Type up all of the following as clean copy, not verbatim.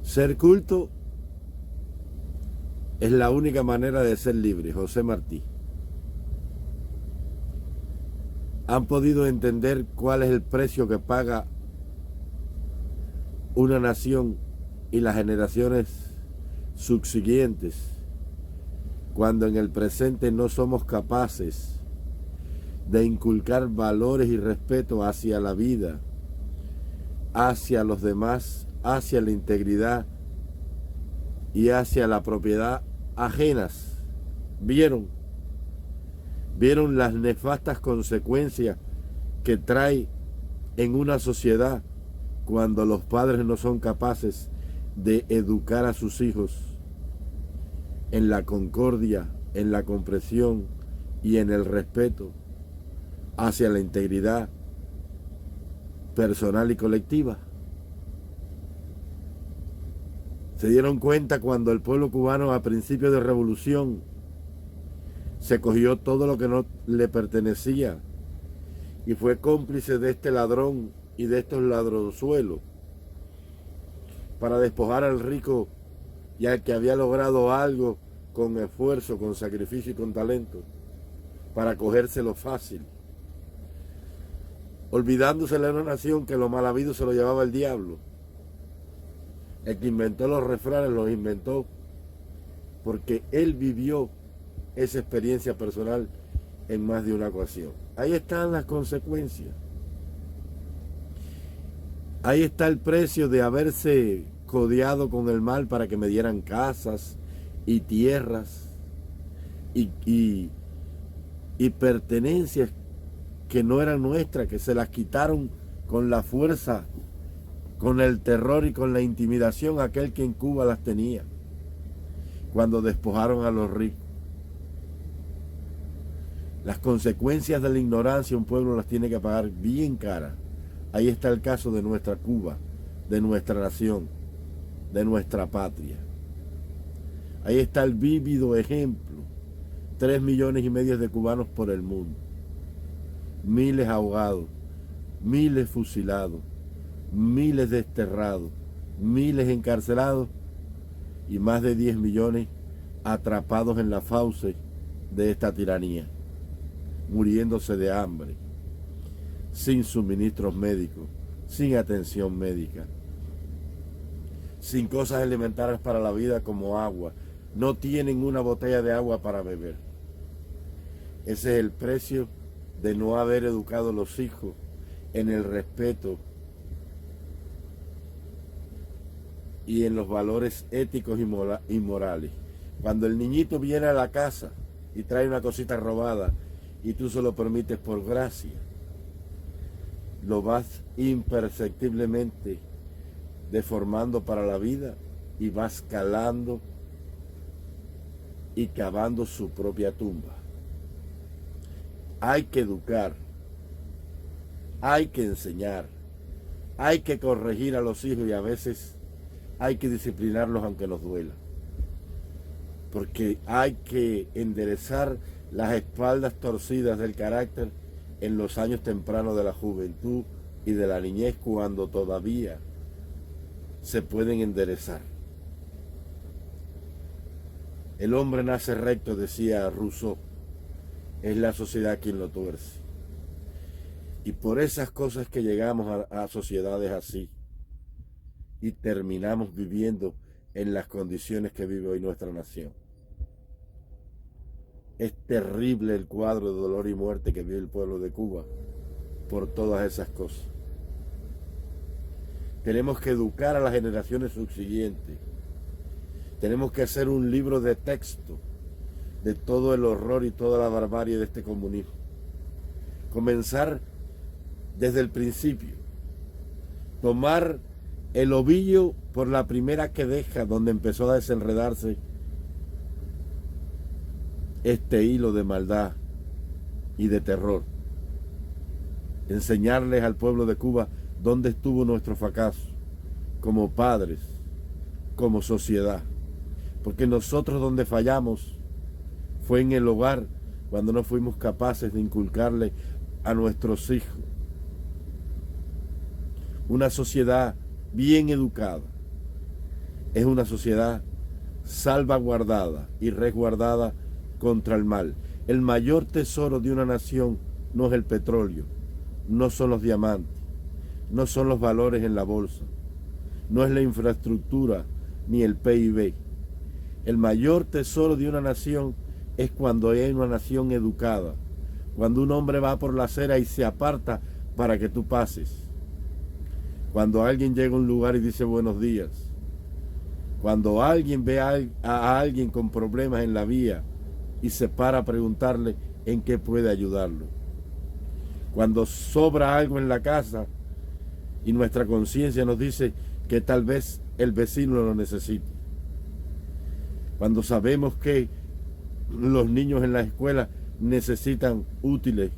Ser culto es la única manera de ser libre. José Martí. ¿Han podido entender cuál es el precio que paga una nación y las generaciones subsiguientes cuando en el presente no somos capaces de inculcar valores y respeto hacia la vida, hacia los demás, hacia la integridad y hacia la propiedad ajenas? ¿Vieron las nefastas consecuencias que trae en una sociedad cuando los padres no son capaces de educar a sus hijos en la concordia, en la comprensión y en el respeto hacia la integridad personal y colectiva? Se dieron cuenta cuando el pueblo cubano a principios de revolución se cogió todo lo que no le pertenecía y fue cómplice de este ladrón y de estos ladronzuelos para despojar al rico y al que había logrado algo con esfuerzo, con sacrificio y con talento, para cogérselo fácil, olvidándose de una nación que lo mal habido se lo llevaba el diablo. El que inventó los refranes los inventó porque él vivió esa experiencia personal en más de una ocasión. Ahí están las consecuencias. Ahí está el precio de haberse codeado con el mal para que me dieran casas y tierras y pertenencias que no eran nuestras, que se las quitaron con la fuerza, con el terror y con la intimidación aquel que en Cuba las tenía, cuando despojaron a los ricos. Las consecuencias de la ignorancia un pueblo las tiene que pagar bien cara. Ahí está el caso de nuestra Cuba, de nuestra nación, de nuestra patria. Ahí está el vívido ejemplo. 3,5 millones de cubanos por el mundo. Miles ahogados, miles fusilados, miles desterrados, miles encarcelados y más de 10 millones atrapados en la fauce de esta tiranía, muriéndose de hambre, sin suministros médicos, sin atención médica, sin cosas elementales para la vida como agua. No tienen una botella de agua para beber. Ese es el precio de no haber educado a los hijos en el respeto y en los valores éticos y morales. Cuando el niñito viene a la casa y trae una cosita robada y tú se lo permites por gracia, lo vas imperceptiblemente deformando para la vida y vas calando y cavando su propia tumba. Hay que educar, hay que enseñar, hay que corregir a los hijos y a veces hay que disciplinarlos aunque nos duela. Porque hay que enderezar las espaldas torcidas del carácter en los años tempranos de la juventud y de la niñez, cuando todavía se pueden enderezar. El hombre nace recto, decía Rousseau, es la sociedad quien lo tuerce. Y por esas cosas que llegamos a sociedades así y terminamos viviendo en las condiciones que vive hoy nuestra nación. Es terrible el cuadro de dolor y muerte que vive el pueblo de Cuba por todas esas cosas. Tenemos que educar a las generaciones subsiguientes. Tenemos que hacer un libro de texto de todo el horror y toda la barbarie de este comunismo. Comenzar desde el principio. Tomar el ovillo por la primera que deja, donde empezó a desenredarse este hilo de maldad y de terror. Enseñarles al pueblo de Cuba dónde estuvo nuestro fracaso, como padres, como sociedad. Porque nosotros donde fallamos fue en el hogar, cuando no fuimos capaces de inculcarle a nuestros hijos una sociedad bien educada, es una sociedad salvaguardada y resguardada contra el mal. El mayor tesoro de una nación no es el petróleo, no son los diamantes, no son los valores en la bolsa, no es la infraestructura ni el PIB. El mayor tesoro de una nación es cuando hay una nación educada, cuando un hombre va por la acera y se aparta para que tú pases, cuando alguien llega a un lugar y dice buenos días, cuando alguien ve a alguien con problemas en la vía y se para a preguntarle en qué puede ayudarlo, cuando sobra algo en la casa y nuestra conciencia nos dice que tal vez el vecino lo necesite, cuando sabemos que los niños en la escuela necesitan útiles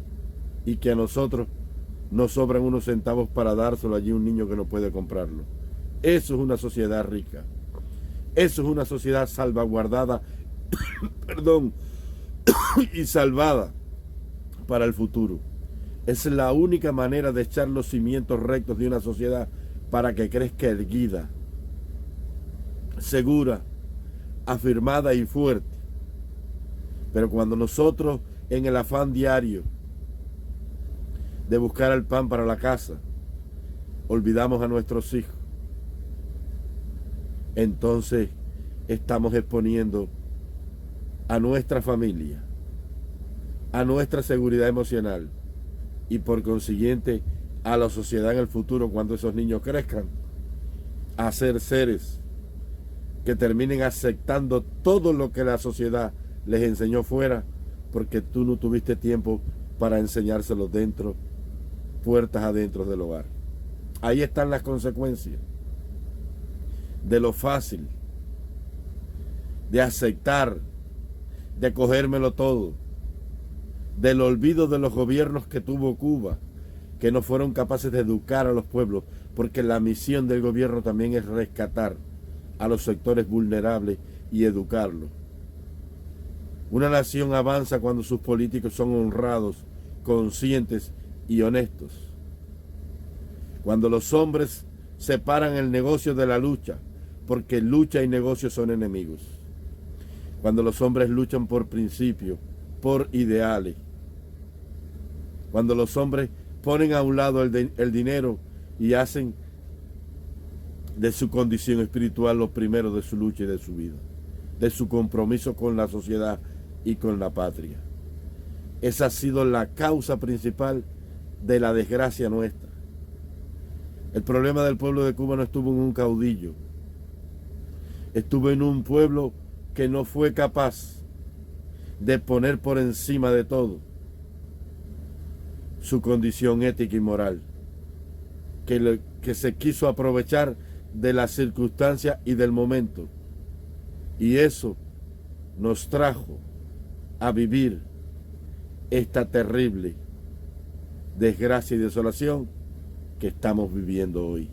y que a nosotros nos sobran unos centavos para dárselo allí a un niño que no puede comprarlo. Eso es una sociedad rica. Eso es una sociedad salvaguardada perdón, y salvada para el futuro. Es la única manera de echar los cimientos rectos de una sociedad para que crezca erguida, segura, afirmada y fuerte. Pero cuando nosotros, en el afán diario de buscar el pan para la casa, olvidamos a nuestros hijos, entonces estamos exponiendo a nuestra familia, a nuestra seguridad emocional y por consiguiente a la sociedad en el futuro, cuando esos niños crezcan, a ser seres que terminen aceptando todo lo que la sociedad les enseñó fuera, porque tú no tuviste tiempo para enseñárselo dentro, puertas adentro del hogar. Ahí están las consecuencias de lo fácil, de aceptar, de cogérmelo todo, del olvido de los gobiernos que tuvo Cuba, que no fueron capaces de educar a los pueblos, porque la misión del gobierno también es rescatar a los sectores vulnerables y educarlos. Una nación avanza cuando sus políticos son honrados, conscientes y honestos. Cuando los hombres separan el negocio de la lucha, porque lucha y negocio son enemigos. Cuando los hombres luchan por principios, por ideales. Cuando los hombres ponen a un lado el dinero y hacen de su condición espiritual lo primero de su lucha y de su vida, de su compromiso con la sociedad y con la patria. Esa ha sido la causa principal de la desgracia nuestra. El problema del pueblo de Cuba no estuvo en un caudillo, estuvo en un pueblo que no fue capaz de poner por encima de todo su condición ética y moral, que se quiso aprovechar de las circunstancias y del momento, y eso nos trajo a vivir esta terrible desgracia y desolación que estamos viviendo hoy.